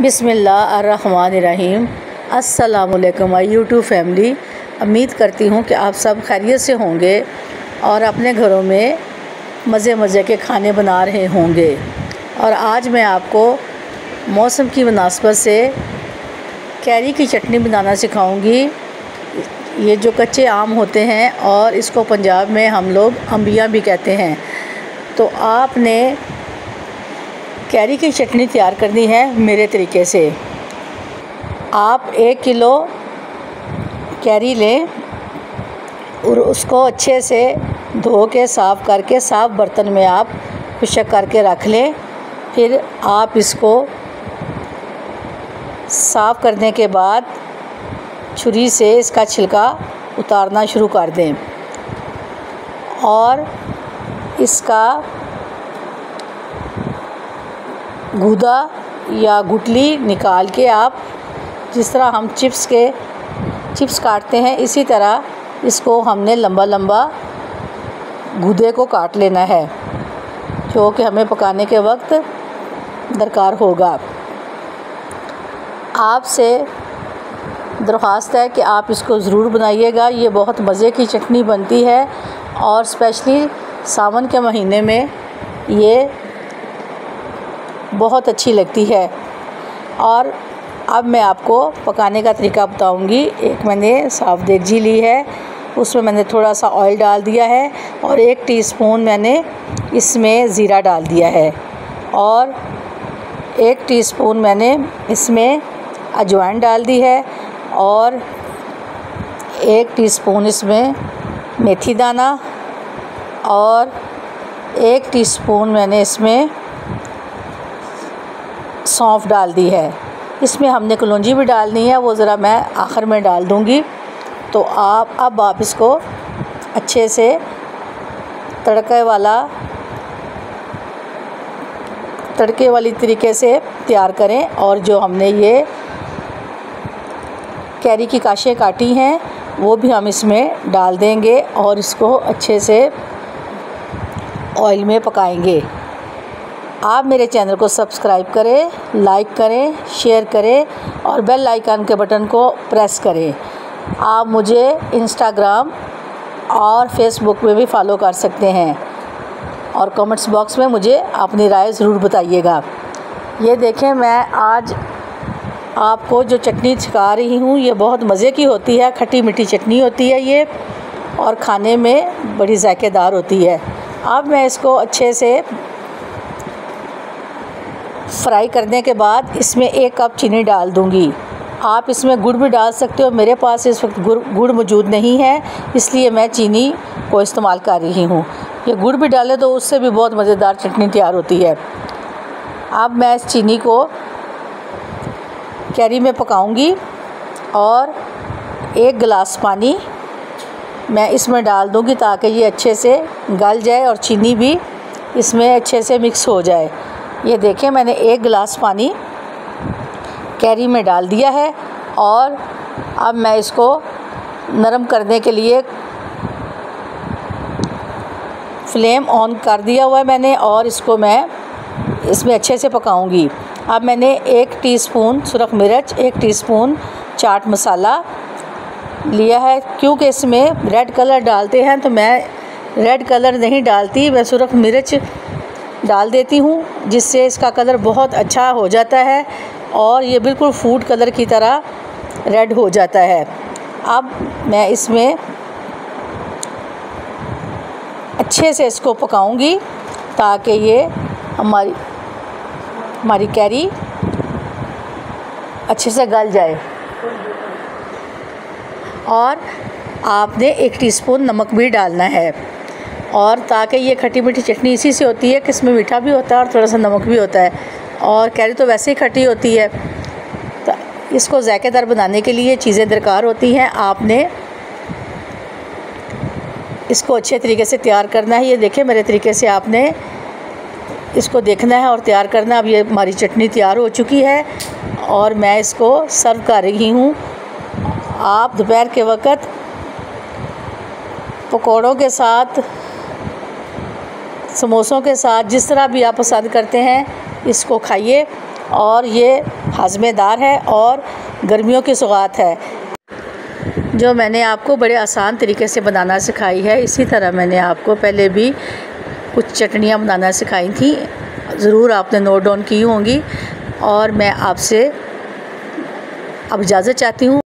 बिस्मिल्लाहिर्रहमानिर्रहीम। अस्सलामुअलैकुम my YouTube family. उम्मीद करती हूँ कि आप सब खैरियत से होंगे और अपने घरों में मज़े के खाने बना रहे होंगे। और आज मैं आपको मौसम की मुनासबत से कैरी की चटनी बनाना सिखाऊंगी। ये जो कच्चे आम होते हैं और इसको पंजाब में हम लोग अंबिया भी कहते हैं। तो आपने कैरी की चटनी तैयार करनी है मेरे तरीके से। आप 1 किलो कैरी लें और उसको अच्छे से धो के साफ़ करके साफ़ बर्तन में आप खुशक करके रख लें। फिर आप इसको साफ़ करने के बाद छुरी से इसका छिलका उतारना शुरू कर दें और इसका गूदा या गुठली निकाल के आप जिस तरह हम चिप्स काटते हैं इसी तरह इसको हमने लंबा लंबा गूदे को काट लेना है, जो कि हमें पकाने के वक्त दरकार होगा। आपसे दरख्वास्त है कि आप इसको ज़रूर बनाइएगा। ये बहुत मज़े की चटनी बनती है और स्पेशली सावन के महीने में ये बहुत अच्छी लगती है। और अब मैं आपको पकाने का तरीका बताऊंगी। एक मैंने साफ़ देगची ली है, उसमें मैंने थोड़ा सा ऑयल डाल दिया है और 1 टीस्पून मैंने इसमें ज़ीरा डाल दिया है और 1 टीस्पून मैंने इसमें अजवाइन डाल दी है और 1 टीस्पून इसमें मेथी दाना और 1 टीस्पून मैंने इसमें सौंफ डाल दी है। इसमें हमने कलौंजी भी डालनी है, वो ज़रा मैं आखिर में डाल दूँगी। तो अब आप इसको अच्छे से तड़के वाली तरीके से तैयार करें। और जो हमने ये कैरी की काशें काटी हैं वो भी हम इसमें डाल देंगे और इसको अच्छे से ऑयल में पकाएंगे। आप मेरे चैनल को सब्सक्राइब करें, लाइक करें, शेयर करें और बेल आइकन के बटन को प्रेस करें। आप मुझे इंस्टाग्राम और फेसबुक में भी फॉलो कर सकते हैं और कमेंट्स बॉक्स में मुझे अपनी राय ज़रूर बताइएगा। ये देखें, मैं आज आपको जो चटनी सिखा रही हूँ ये बहुत मज़े की होती है। खट्टी मीठी चटनी होती है ये और खाने में बड़ी जायकेदार होती है। अब मैं इसको अच्छे से फ्राई करने के बाद इसमें 1 कप चीनी डाल दूंगी। आप इसमें गुड़ भी डाल सकते हो, मेरे पास इस वक्त गुड़ मौजूद नहीं है इसलिए मैं चीनी को इस्तेमाल कर रही हूँ। ये गुड़ भी डाले तो उससे भी बहुत मज़ेदार चटनी तैयार होती है। अब मैं इस चीनी को कैरी में पकाऊंगी और 1 गिलास पानी मैं इसमें डाल दूंगी ताकि ये अच्छे से गल जाए और चीनी भी इसमें अच्छे से मिक्स हो जाए। ये देखें, मैंने 1 गिलास पानी कैरी में डाल दिया है और अब मैं इसको नरम करने के लिए फ्लेम ऑन कर दिया हुआ है मैंने और इसको मैं इसमें अच्छे से पकाऊंगी। अब मैंने 1 टीस्पून सुरख मिर्च, 1 टीस्पून चाट मसाला लिया है। क्योंकि इसमें रेड कलर डालते हैं तो मैं रेड कलर नहीं डालती, मैं सुरख मिर्च डाल देती हूँ जिससे इसका कलर बहुत अच्छा हो जाता है और ये बिल्कुल फूड कलर की तरह रेड हो जाता है। अब मैं इसमें अच्छे से इसको पकाऊंगी ताकि ये हमारी कैरी अच्छे से गल जाए। और आपने 1 टीस्पून नमक भी डालना है और ताकि ये खट्टी मीठी चटनी इसी से होती है कि इसमें मीठा भी होता है और थोड़ा सा नमक भी होता है और कैरी तो वैसे ही खट्टी होती है। तो इसको जायकेदार बनाने के लिए चीज़ें दरकार होती हैं। आपने इसको अच्छे तरीके से तैयार करना है। ये देखें, मेरे तरीके से आपने इसको देखना है और तैयार करना। अब ये हमारी चटनी तैयार हो चुकी है और मैं इसको सर्व कर रही हूँ। आप दोपहर के वक़्त पकौड़ों के साथ, समोसों के साथ, जिस तरह भी आप पसंद करते हैं इसको खाइए और ये हाज़मेदार है और गर्मियों की सौगात है। जो मैंने आपको बड़े आसान तरीके से बनाना सिखाई है, इसी तरह मैंने आपको पहले भी कुछ चटनियाँ बनाना सिखाई थी, ज़रूर आपने नोट डाउन की होंगी। और मैं आपसे अब इजाज़त चाहती हूँ।